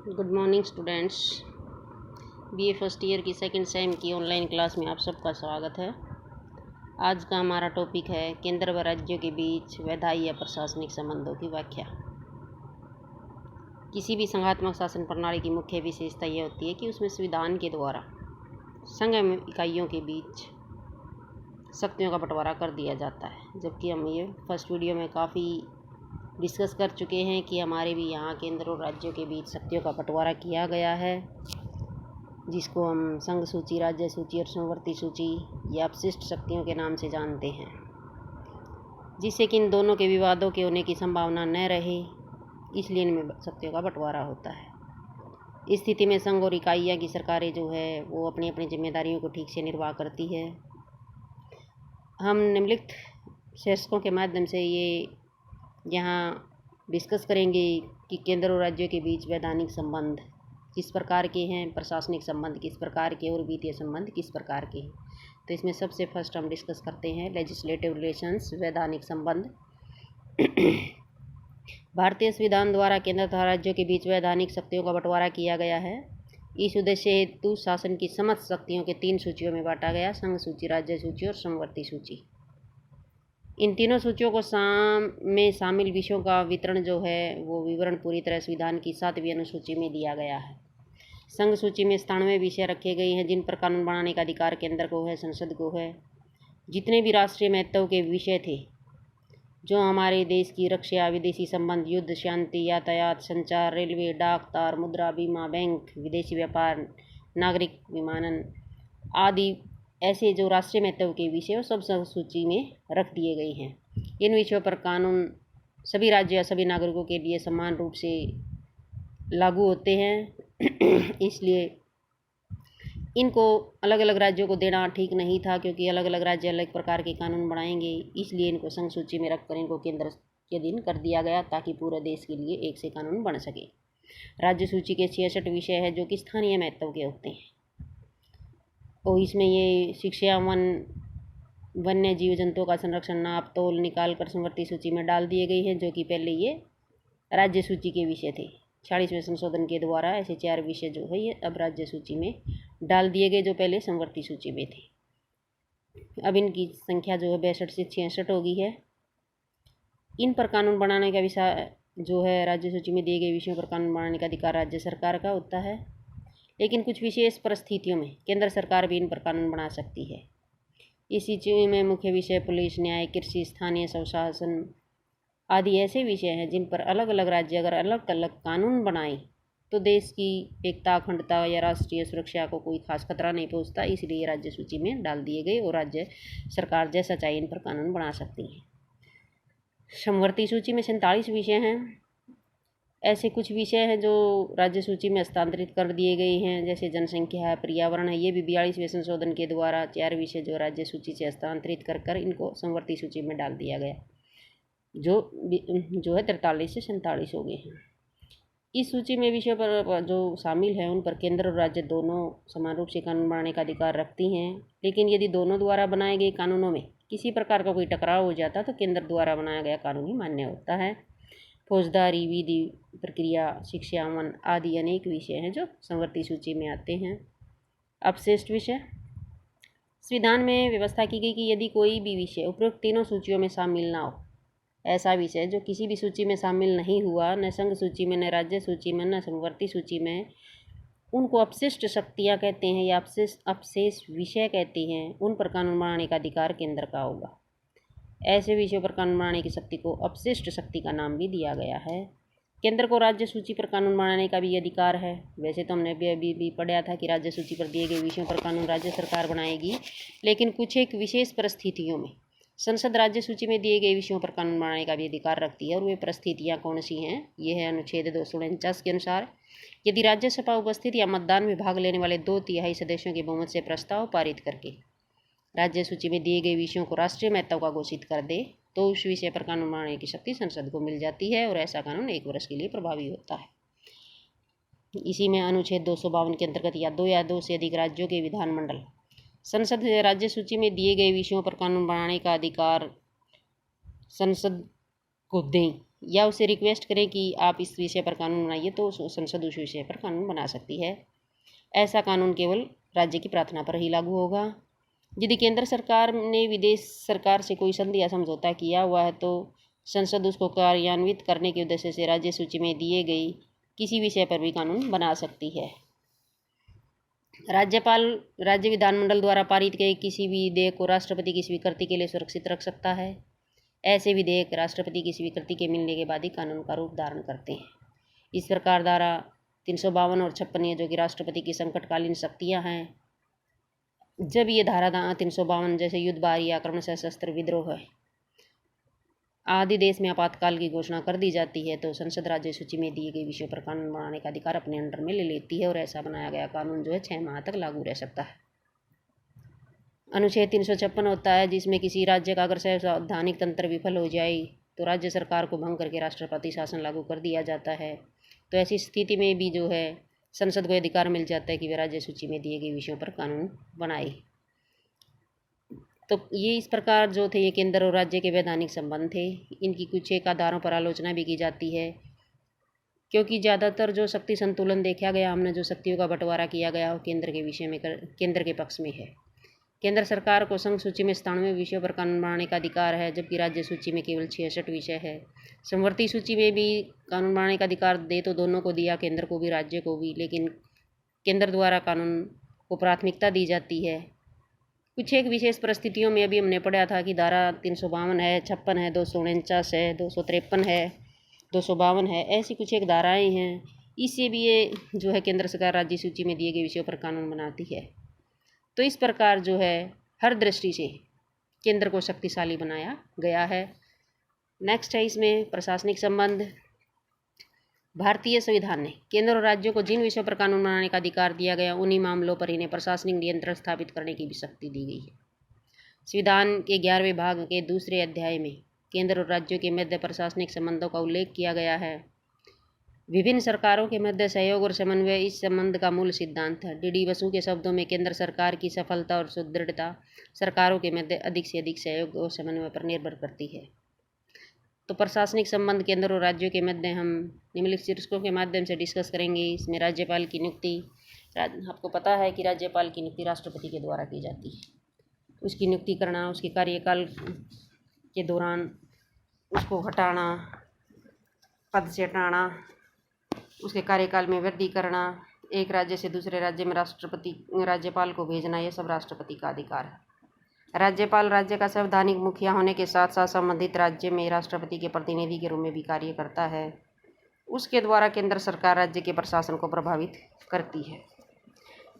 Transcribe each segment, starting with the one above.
Good morning students. BA first year की second same की online class में आप सबका स्वागत है। आज का हमारा टॉपिक है केंद्र व राज्यों के बीच वैधायी या प्रशासनिक संबंधों की व्याख्या। किसी भी संघात्मक शासन प्रणाली की मुख्य विशेषता यह होती है कि उसमें संविधान के द्वारा संघ इकाइयों के बीच शक्तियों का बंटवारा कर दिया जाता है। जबकि हम ये फर्स्ट वीडियो में काफ़ी डिस्कस कर चुके हैं कि हमारे भी यहाँ केंद्र और राज्यों के बीच शक्तियों का बंटवारा किया गया है, जिसको हम संघ सूची, राज्य सूची और समवर्ती सूची या अपशिष्ट शक्तियों के नाम से जानते हैं, जिससे कि इन दोनों के विवादों के होने की संभावना न रहे, इसलिए इनमें शक्तियों का बंटवारा होता है। इस स्थिति में संघ और इकाइयाँ की सरकारें जो है वो अपनी अपनी जिम्मेदारियों को ठीक से निर्वाह करती है। हम निम्नलिखित शीर्षकों के माध्यम से ये यहाँ डिस्कस करेंगे कि केंद्र और राज्यों के बीच वैधानिक संबंध किस प्रकार के हैं, प्रशासनिक संबंध किस प्रकार के और वित्तीय संबंध किस प्रकार के हैं। तो इसमें सबसे फर्स्ट हम डिस्कस करते हैं लेजिस्लेटिव रिलेशंस, वैधानिक संबंध। भारतीय संविधान द्वारा केंद्र तथा राज्यों के बीच वैधानिक शक्तियों का बंटवारा किया गया है। इस उद्देश्य हेतु शासन की समस्त शक्तियों के 3 सूचियों में बांटा गया: संघ सूची, राज्य सूची और समवर्ती सूची। इन तीनों सूचियों को में शामिल विषयों का वितरण जो है वो विवरण पूरी तरह संविधान की 7वीं अनुसूची में दिया गया है। संघ सूची में 97 विषय रखे गए हैं जिन पर कानून बनाने का अधिकार केंद्र को है, संसद को है। जितने भी राष्ट्रीय महत्व के विषय थे जो हमारे देश की रक्षा, विदेशी संबंध, युद्ध, शांति, यातायात, संचार, रेलवे, डाक, तार, मुद्रा, बीमा, बैंक, विदेशी व्यापार, नागरिक विमानन आदि ऐसे जो राष्ट्रीय महत्व के विषय सब सूची में रख दिए गए हैं। इन विषयों पर कानून सभी राज्य या सभी नागरिकों के लिए समान रूप से लागू होते हैं। इसलिए इनको अलग अलग राज्यों को देना ठीक नहीं था, क्योंकि अलग अलग राज्य अलग प्रकार के कानून बनाएंगे। इसलिए इनको संघ सूची में रखकर इनको केंद्र के अधीन कर दिया गया ताकि पूरे देश के लिए एक से कानून बन सके। राज्य सूची के 66 विषय है जो कि स्थानीय महत्व के होते हैं और इसमें ये शिक्षा, वन्य जीव जंतुओं का संरक्षण, नाप तोल निकाल कर समवर्ती सूची में डाल दिए गए हैं, जो कि पहले ये राज्य सूची के विषय थे। 46वें संशोधन के द्वारा ऐसे 4 विषय जो है ये अब राज्य सूची में डाल दिए गए जो पहले समवर्ती सूची में थे। अब इनकी संख्या जो है 62 से 66 हो गई है। इन पर कानून बनाने का विषय जो है राज्य सूची में दिए गए विषयों पर कानून बनाने का अधिकार राज्य सरकार का होता है, लेकिन कुछ विशेष परिस्थितियों में केंद्र सरकार भी इन पर कानून बना सकती है। इस सूची में मुख्य विषय पुलिस, न्याय, कृषि, स्थानीय स्वशासन आदि ऐसे विषय हैं जिन पर अलग अलग राज्य अगर अलग अलग कानून बनाए तो देश की एकता, अखंडता या राष्ट्रीय सुरक्षा को कोई खास खतरा नहीं पहुंचता। इसलिए राज्य सूची में डाल दिए गए और राज्य सरकार जैसा चाहे इन पर कानून बना सकती है। समवर्ती सूची में 47 विषय हैं। ऐसे कुछ विषय हैं जो राज्य सूची में हस्तांतरित कर दिए गए हैं, जैसे जनसंख्या है, पर्यावरण है। ये भी 42वें संशोधन के द्वारा 4 विषय जो राज्य सूची से हस्तांतरित कर इनको समवर्ती सूची में डाल दिया गया, जो है 43 से 47 हो गए हैं। इस सूची में विषयों पर जो शामिल हैं उन पर केंद्र और राज्य दोनों समान रूप से कानून बनाने का अधिकार रखती हैं, लेकिन यदि दोनों द्वारा बनाए गए कानूनों में किसी प्रकार का कोई टकराव हो जाता तो केंद्र द्वारा बनाया गया कानून ही मान्य होता है। फौजदारी, विधि, प्रक्रिया, शिक्षा, वन आदि अनेक विषय हैं जो समवर्ती सूची में आते हैं। अपशिष्ट विषय। संविधान में व्यवस्था की गई कि यदि कोई भी विषय उपरोक्त तीनों सूचियों में शामिल ना हो, ऐसा विषय जो किसी भी सूची में शामिल नहीं हुआ, न संघ सूची में, न राज्य सूची में, न समवर्ती सूची में, उनको अपशिष्ट शक्तियाँ कहते हैं या अपशेष विषय कहते हैं। उन पर कानून बनाने का अधिकार केंद्र का होगा। ऐसे विषयों पर कानून बनाने की शक्ति को अपशिष्ट शक्ति का नाम भी दिया गया है। केंद्र को राज्य सूची पर कानून बनाने का भी अधिकार है। वैसे तो हमने अभी पढ़ा था कि राज्य सूची पर दिए गए विषयों पर कानून राज्य सरकार बनाएगी, लेकिन कुछ एक विशेष परिस्थितियों में संसद राज्य सूची में दिए गए विषयों पर कानून बनाने का भी अधिकार रखती है। और वे परिस्थितियाँ कौन सी हैं? ये है अनुच्छेद 249 के अनुसार, यदि राज्यसभा उपस्थित या मतदान में भाग लेने वाले 2/3 सदस्यों के बहुमत से प्रस्ताव पारित करके राज्य सूची में दिए गए विषयों को राष्ट्रीय महत्व का घोषित कर दे तो उस विषय पर कानून बनाने की शक्ति संसद को मिल जाती है और ऐसा कानून 1 वर्ष के लिए प्रभावी होता है। इसी में अनुच्छेद 252 के अंतर्गत या 2 से अधिक राज्यों के विधानमंडल संसद राज्य सूची में दिए गए विषयों पर कानून बनाने का अधिकार संसद को दें या उससे रिक्वेस्ट करें कि आप इस विषय पर कानून बनाइए, तो संसद उस विषय पर कानून बना सकती है। ऐसा कानून केवल राज्य की प्रार्थना पर ही लागू होगा। यदि केंद्र सरकार ने विदेश सरकार से कोई संधि या समझौता किया हुआ है तो संसद उसको कार्यान्वित करने के उद्देश्य से राज्य सूची में दिए गई किसी विषय पर भी कानून बना सकती है। राज्यपाल राज्य विधानमंडल द्वारा पारित किए किसी भी विधेयक को राष्ट्रपति की स्वीकृति के लिए सुरक्षित रख सकता है। ऐसे विधेयक राष्ट्रपति की स्वीकृति के मिलने के बाद ही कानून का रूप धारण करते हैं। इस प्रकार धारा 352 और 56 जो कि राष्ट्रपति की संकटकालीन शक्तियां हैं, जब ये धारा 352 जैसे युद्ध, बाहरी आक्रमण, सशस्त्र विद्रोह आदि देश में आपातकाल की घोषणा कर दी जाती है, तो संसद राज्य सूची में दिए गए विषयों पर कानून बनाने का अधिकार अपने अंडर में ले लेती है और ऐसा बनाया गया कानून जो है 6 माह तक लागू रह सकता है। अनुच्छेद 356 होता है जिसमें किसी राज्य का अगर संवैधानिक तंत्र विफल हो जाए तो राज्य सरकार को भंग करके राष्ट्रपति शासन लागू कर दिया जाता है। तो ऐसी स्थिति में भी जो है संसद को अधिकार मिल जाता है कि वे राज्य सूची में दिए गए विषयों पर कानून बनाए। तो ये इस प्रकार जो थे ये केंद्र और राज्य के वैधानिक संबंध थे। इनकी कुछ एक आधारों पर आलोचना भी की जाती है, क्योंकि ज़्यादातर जो शक्ति संतुलन देखा गया, हमने जो शक्तियों का बंटवारा किया गया वो केंद्र के विषय में केंद्र के पक्ष में है। केंद्र सरकार को संघ सूची में 97 विषयों पर कानून बनाने का अधिकार है, जबकि राज्य सूची में केवल 66 विषय है। समवर्ती सूची में भी कानून बनाने का अधिकार दे तो दोनों को दिया, केंद्र को भी राज्य को भी, लेकिन केंद्र द्वारा कानून को प्राथमिकता दी जाती है। कुछ एक विशेष परिस्थितियों में अभी हमने पढ़ा था कि धारा 352 है, 56 है, 249 है, 253 है, 252 है, ऐसी कुछ एक धाराएं हैं। इससे भी ये जो है केंद्र सरकार राज्य सूची में दिए गए विषयों पर कानून बनाती है। तो इस प्रकार जो है हर दृष्टि से केंद्र को शक्तिशाली बनाया गया है। नेक्स्ट है इसमें प्रशासनिक संबंध। भारतीय संविधान ने केंद्र और राज्यों को जिन विषयों पर कानून बनाने का अधिकार दिया गया उन्हीं मामलों पर इन्हें प्रशासनिक नियंत्रण स्थापित करने की भी शक्ति दी गई है। संविधान के 11वें भाग के दूसरे अध्याय में केंद्र और राज्यों के मध्य प्रशासनिक संबंधों का उल्लेख किया गया है। विभिन्न सरकारों के मध्य सहयोग और समन्वय इस संबंध का मूल सिद्धांत है। डी बसु के शब्दों में केंद्र सरकार की सफलता और सुदृढ़ता सरकारों के मध्य अधिक से अधिक सहयोग और समन्वय पर निर्भर करती है। तो प्रशासनिक संबंध केंद्र और राज्यों के मध्य हम निम्नलिखित शीर्षकों के माध्यम से डिस्कस करेंगे। इसमें राज्यपाल की नियुक्ति, आपको पता है कि राज्यपाल की नियुक्ति राष्ट्रपति के द्वारा की जाती है। उसकी नियुक्ति करना, उसके कार्यकाल के दौरान उसको हटाना, पद से हटाना, उसके कार्यकाल में वृद्धि करना, एक राज्य से दूसरे राज्य में राज्यपाल को भेजना, यह सब राष्ट्रपति का अधिकार है। राज्यपाल राज्य का संवैधानिक मुखिया होने के साथ साथ संबंधित राज्य में राष्ट्रपति के प्रतिनिधि के रूप में भी कार्य करता है। उसके द्वारा केंद्र सरकार राज्य के प्रशासन को प्रभावित करती है।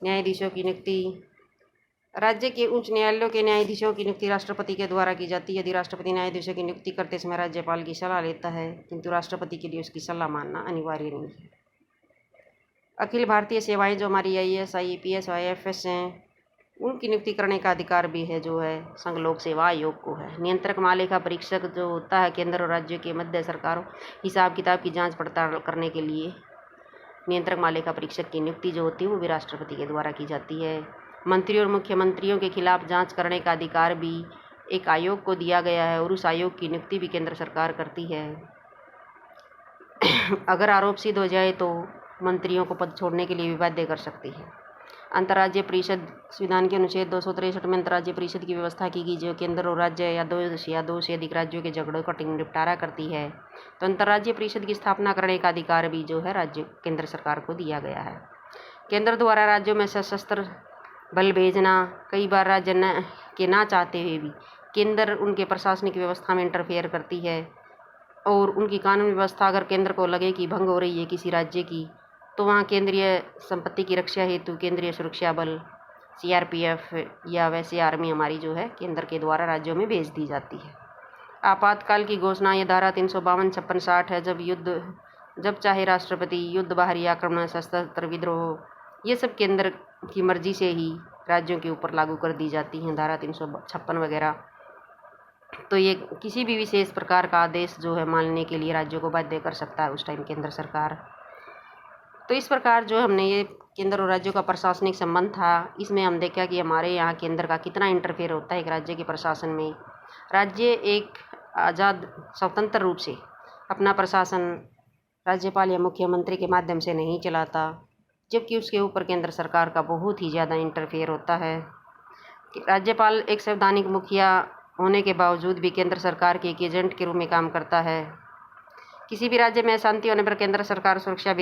न्यायाधीशों की नियुक्ति, राज्य के उच्च न्यायालयों के न्यायाधीशों की नियुक्ति राष्ट्रपति के द्वारा की जाती है। यदि राष्ट्रपति न्यायाधीशों की नियुक्ति करते समय राज्यपाल की सलाह लेता है, किंतु राष्ट्रपति के लिए उसकी सलाह मानना अनिवार्य नहीं है। अखिल भारतीय सेवाएं जो हमारी IAS, IPS और IFS हैं, उनकी नियुक्ति करने का अधिकार भी है जो है संघ लोक सेवा आयोग को है। नियंत्रक महालेखा परीक्षक जो होता है केंद्र और राज्य के मध्य सरकारों हिसाब किताब की जांच पड़ताल करने के लिए नियंत्रक महालेखा परीक्षक की नियुक्ति जो होती है वो भी राष्ट्रपति के द्वारा की जाती है। मंत्री और मुख्यमंत्रियों के खिलाफ जांच करने का अधिकार भी एक आयोग को दिया गया है और उस आयोग की नियुक्ति भी केंद्र सरकार करती है। अगर आरोप सिद्ध हो जाए तो मंत्रियों को पद छोड़ने के लिए भी बाध्य कर सकती है। अंतर्राज्यीय परिषद, संविधान के अनुच्छेद 263 में अंतर्राज्यीय परिषद की व्यवस्था की गई जो केंद्र और राज्य या दो से अधिक राज्यों के झगड़ों का निपटारा करती है। तो अंतर्राज्यीय परिषद की स्थापना करने का अधिकार भी जो है राज्य केंद्र सरकार को दिया गया है। केंद्र द्वारा राज्यों में सशस्त्र बल भेजना, कई बार राज्य ना चाहते हुए भी केंद्र उनके प्रशासनिक व्यवस्था में इंटरफेयर करती है और उनकी कानून व्यवस्था अगर केंद्र को लगे कि भंग हो रही है किसी राज्य की, तो वहाँ केंद्रीय संपत्ति की रक्षा हेतु केंद्रीय सुरक्षा बल CRPF या वैसे आर्मी हमारी जो है केंद्र के द्वारा राज्यों में भेज दी जाती है। आपातकाल की घोषणा, ये धारा 352, 56, 60 है। जब चाहे राष्ट्रपति युद्ध, बाहरी आक्रमण, सशस्त्र विद्रोह, ये सब केंद्र की मर्जी से ही राज्यों के ऊपर लागू कर दी जाती हैं, धारा 356 वगैरह। तो ये किसी भी विशेष प्रकार का आदेश जो है मानने के लिए राज्यों को बाध्य कर सकता है उस टाइम केंद्र सरकार। तो इस प्रकार जो हमने ये केंद्र और राज्यों का प्रशासनिक संबंध था, इसमें हम देखा कि हमारे यहाँ केंद्र का कितना इंटरफेयर होता है एक राज्य के प्रशासन में। राज्य एक आज़ाद स्वतंत्र रूप से अपना प्रशासन राज्यपाल या मुख्यमंत्री के माध्यम से नहीं चलाता, जबकि उसके ऊपर केंद्र सरकार का बहुत ही ज़्यादा इंटरफेयर होता है। राज्यपाल एक संवैधानिक मुखिया होने के बावजूद भी केंद्र सरकार के एक एजेंट के रूप में काम करता है। किसी भी राज्य में अशांति होने पर केंद्र सरकार सुरक्षा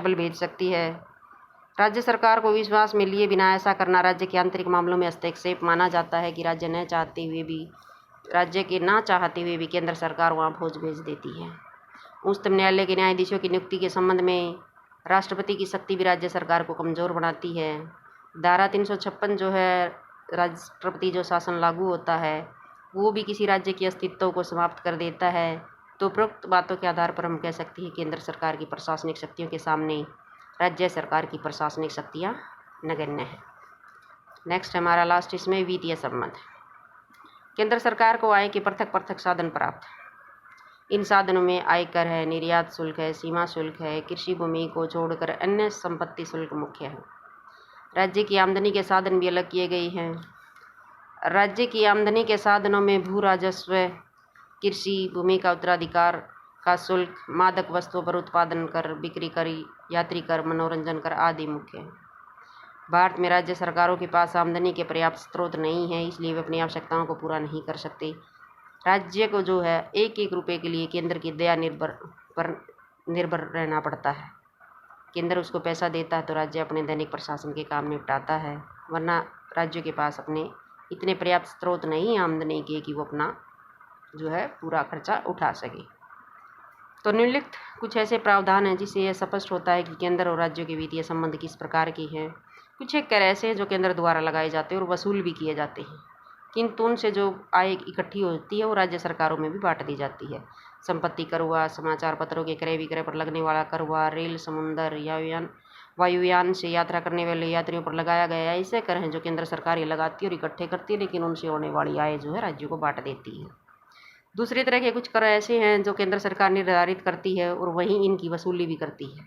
बल भेज सकती है। राज्य सरकार को विश्वास में लिए बिना ऐसा करना राज्य के आंतरिक मामलों में हस्तक्षेप माना जाता है कि राज्य न चाहते हुए भी केंद्र सरकार वहां फौज भेज देती है। उच्चतम न्यायालय के न्यायाधीशों की नियुक्ति के संबंध में राष्ट्रपति की शक्ति भी राज्य सरकार को कमज़ोर बनाती है। धारा 356 जो है, राष्ट्रपति जो शासन लागू होता है वो भी किसी राज्य के अस्तित्व को समाप्त कर देता है। तो उपरोक्त बातों के आधार पर हम कह सकते हैं केंद्र सरकार की प्रशासनिक शक्तियों के सामने राज्य सरकार की प्रशासनिक शक्तियाँ नगण्य हैं। नेक्स्ट हमारा लास्ट इसमें वित्तीय संबंध। केंद्र सरकार को आय के पृथक साधन प्राप्त। इन साधनों में आयकर है, निर्यात शुल्क है, सीमा शुल्क है, कृषि भूमि को छोड़कर अन्य संपत्ति शुल्क मुख्य है। राज्य की आमदनी के साधन भी अलग किए गए हैं। राज्य की आमदनी के साधनों में भू राजस्व, कृषि भूमि का उत्तराधिकार का शुल्क, मादक वस्तुओं पर उत्पादन कर, बिक्री कर, यात्री कर, मनोरंजन कर आदि मुख्य है। भारत में राज्य सरकारों के पास आमदनी के पर्याप्त स्रोत नहीं है, इसलिए वे अपनी आवश्यकताओं को पूरा नहीं कर सकते। राज्य को जो है एक एक रुपये के लिए केंद्र की दया पर निर्भर रहना पड़ता है। केंद्र उसको पैसा देता है तो राज्य अपने दैनिक प्रशासन के काम निपटाता है, वरना राज्यों के पास अपने इतने पर्याप्त स्रोत नहीं आमदनी के कि वो अपना जो है पूरा खर्चा उठा सके। तो निम्नलिखित कुछ ऐसे प्रावधान हैं जिससे यह स्पष्ट होता है कि केंद्र और राज्यों के वित्तीय संबंध किस प्रकार के हैं। कुछ एक कर ऐसे हैं जो केंद्र द्वारा लगाए जाते हैं और वसूल भी किए जाते हैं, किंतु उनसे जो आय इकट्ठी होती है वो राज्य सरकारों में भी बांट दी जाती है। संपत्ति कर हुआ, समाचार पत्रों के क्रय विक्रय पर लगने वाला कर हुआ, रेल, समुद्र या वायुयान से यात्रा करने वाले यात्रियों पर लगाया गया ऐसे कर हैं जो केंद्र सरकार ये लगाती है और इकट्ठे करती है, लेकिन उनसे होने वाली आय जो है राज्यों को बांट देती है। दूसरी तरह के कुछ कर ऐसे हैं जो केंद्र सरकार निर्धारित करती है और वहीं इनकी वसूली भी करती है,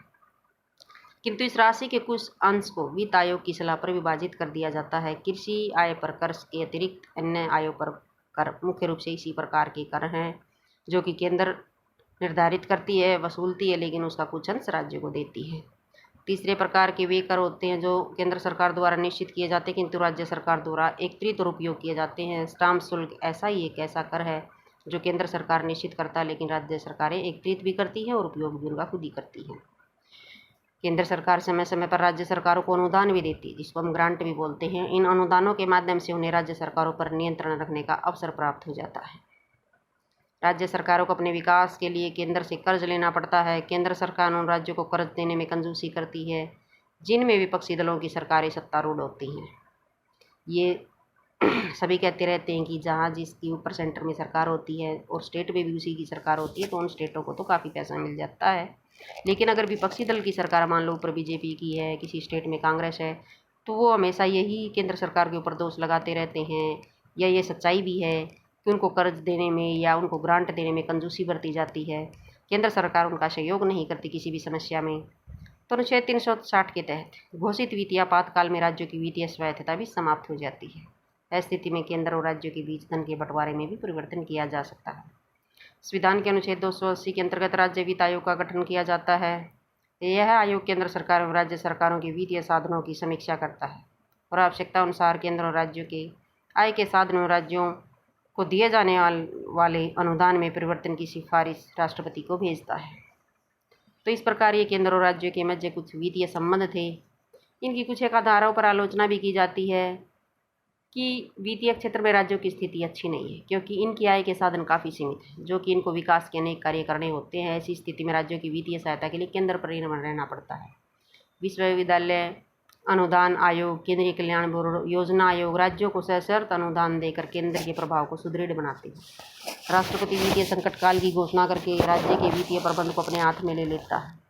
किंतु इस राशि के कुछ अंश को वित्त आयोग की सलाह पर विभाजित कर दिया जाता है। कृषि आय पर कर के अतिरिक्त अन्य आयों पर कर मुख्य रूप से इसी प्रकार के कर हैं जो कि केंद्र निर्धारित करती है, वसूलती है, लेकिन उसका कुछ अंश राज्य को देती है। तीसरे प्रकार के वे कर होते हैं जो केंद्र सरकार द्वारा निश्चित किए जाते हैं किंतु राज्य सरकार द्वारा एकत्रित और उपयोग किए जाते हैं। स्टाम्प शुल्क ऐसा ही एक ऐसा कर है जो केंद्र सरकार निश्चित करता है, लेकिन राज्य सरकारें एकत्रित भी करती हैं और उपयोग भी उनका खुद ही करती हैं। केंद्र सरकार समय समय पर राज्य सरकारों को अनुदान भी देती है, जिसको हम ग्रांट भी बोलते हैं। इन अनुदानों के माध्यम से उन्हें राज्य सरकारों पर नियंत्रण रखने का अवसर प्राप्त हो जाता है। राज्य सरकारों को अपने विकास के लिए केंद्र से कर्ज लेना पड़ता है। केंद्र सरकार उन राज्यों को कर्ज देने में कंजूसी करती है जिनमें विपक्षी दलों की सरकारें सत्तारूढ़ होती हैं। ये सभी कहते रहते हैं कि जहाँ जिसकी ऊपर सेंटर में सरकार होती है और स्टेट में भी उसी की सरकार होती है तो उन स्टेटों को तो काफ़ी पैसा मिल जाता है, लेकिन अगर विपक्षी दल की सरकार मान लो ऊपर बीजेपी की है, किसी स्टेट में कांग्रेस है, तो वो हमेशा यही केंद्र सरकार के ऊपर दोष लगाते रहते हैं। या ये सच्चाई भी है कि उनको कर्ज देने में या उनको ग्रांट देने में कंजूसी बरती जाती है। केंद्र सरकार उनका सहयोग नहीं करती किसी भी समस्या में। तो अनुच्छेद 360 के तहत घोषित वित्तीय आपातकाल में राज्यों की वित्तीय स्वायत्तता भी समाप्त हो जाती है। ऐसी स्थिति में केंद्र और राज्यों के बीच धन के बंटवारे में भी परिवर्तन किया जा सकता है। संविधान के अनुच्छेद 280 के अंतर्गत राज्य वित्त आयोग का गठन किया जाता है। यह आयोग केंद्र सरकार और राज्य सरकारों के वित्तीय साधनों की समीक्षा करता है और आवश्यकता अनुसार केंद्र और राज्यों के आय के साधनों राज्यों को दिए जाने वाले अनुदान में परिवर्तन की सिफारिश राष्ट्रपति को भेजता है। तो इस प्रकार ये केंद्र और राज्यों के मध्य कुछ वित्तीय संबंध थे। इनकी कुछ एक आधारों पर आलोचना भी की जाती है कि वित्तीय क्षेत्र में राज्यों की स्थिति अच्छी नहीं है, क्योंकि इनकी आय के साधन काफ़ी सीमित हैं, जो कि इनको विकास के अनेक कार्य करने होते हैं। ऐसी स्थिति में राज्यों की वित्तीय सहायता के लिए केंद्र पर निर्भर रहना पड़ता है। विश्वविद्यालय अनुदान आयोग, केंद्रीय कल्याण ब्यूरो, योजना आयोग राज्यों को सशर्त अनुदान देकर केंद्र के प्रभाव को सुदृढ़ बनाते हैं। राष्ट्रपति वित्तीय संकट काल की घोषणा करके राज्य के वित्तीय प्रबंध को अपने हाथ में ले लेता है।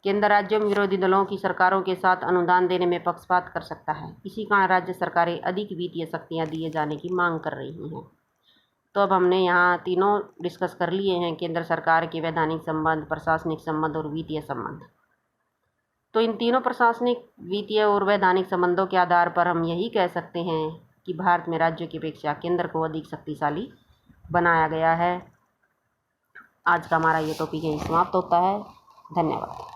केंद्र राज्यों में विरोधी दलों की सरकारों के साथ अनुदान देने में पक्षपात कर सकता है। इसी कारण राज्य सरकारें अधिक वित्तीय शक्तियाँ दिए जाने की मांग कर रही हैं। तो अब हमने यहाँ तीनों डिस्कस कर लिए हैं, केंद्र सरकार के वैधानिक संबंध, प्रशासनिक संबंध और वित्तीय संबंध। तो इन तीनों प्रशासनिक, वित्तीय और वैधानिक संबंधों के आधार पर हम यही कह सकते हैं कि भारत में राज्यों की अपेक्षा केंद्र को अधिक शक्तिशाली बनाया गया है। आज का हमारा ये टॉपिक यहीं समाप्त होता है। धन्यवाद।